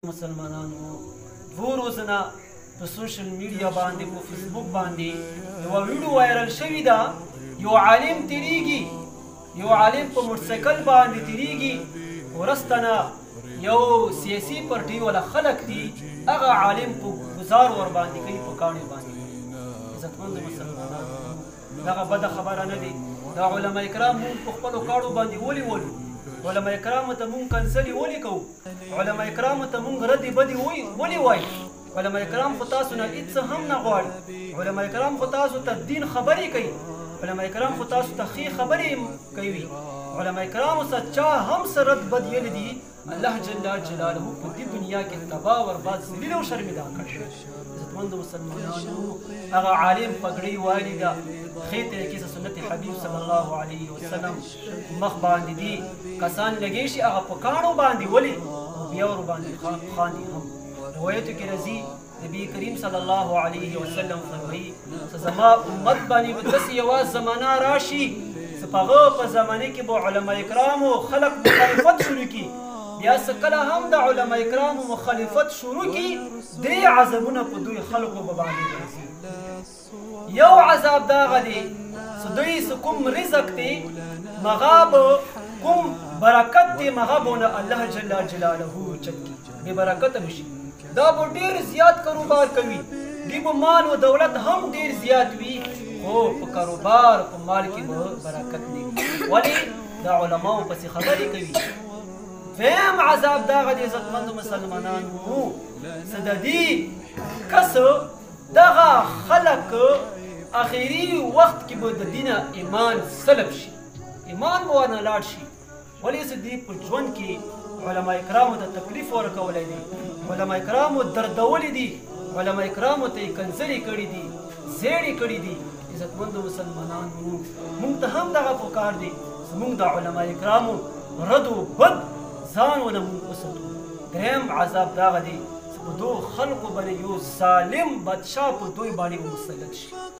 مسلمانانو دوه روزنه په سوشل میډیا باندې په فیسبوک باندې یو ویډیو وایرل شوی دا یو عالم تیریږي یو عالم په موټرسایکل باندې تیریږي ورستنه یو سیاسي پارټي ولا خلک دي هغه عالم په گزار ور باندې کوي په کاڼي باندې عزتمند مسلمانانو دغه بده خبره نه دي دا علما کرام په خپل کاړو باندې ولي علما کرام ته مونږ کنسلي ولي کوو علما کرام ته مونږ ردي بدي ولي وایو علما کرام خو تاسو نه هېڅ هم نه غواړي علما کرام خو تاسو ته دین خبرې کوي علما کرام خو تاسو ته ښې خبرې کوي علما کرامو سره چا هم سره رد بد ویلي دي الله جل جلاله په دې دنیا کې تباه او برباد ذلیل او شرمنده کړی عزتمندو مسلمانانو هغه عالم پګړۍ والي ده ښې طریقې سره سنت حبیب صلی الله علیه وسلم مخ باندې دي کسان لګې شي هغه په کاڼو باندې ولي او بیا ور باندې خاندي هم روایتو کې راځي نبی کریم صلی الله علیه وسلم فرمایي زما امت باندې به داسې یوه زمانه راشي چې په هغه په زمانه کې به علما کرامو خلک مخالفت شروع کړي بیا څه کله هم د علما کرامو مخالفت شروع کړي درې عذابونه په دوی خلکو به باندې راځي یو عذاب دا هغه دی چې دوی څه کوم رزق دی هغه به کوم برکت دی هغه به نه الله جل جلاله چت کړي بې برکته بشي دا به ډېر زیات کاروبار کوي دوی به مال و دولت هم ډېر زیات وي خو په کاروبار په مال کې به برکت نه وي ولې دا علماو پسې خبرې کوي دویم عذاب دا هغه دی عزتمندو مسلمانانو چې د دې کس دغه خلک اخري وخت کې به د دینه ایمان سلب شي ایمان به ورنه لاړ شي ولې چې دوی په ژوند کې علما کرامو ته تکلیف ورکولی دی علما کرامو دردولی دي علما کرامو ته یې کنځلې کړي دي زیړې کړي دي عزتمندو مسلمانانو موږ ته هم دغه پکار دی چې موږ د علما کرامو رد و بد ځان ونه موږ وساتو دریم عذاب دغه دی چې په دو خلقو باندې یو ظالم بادشاه په دوی باندې مسلط شي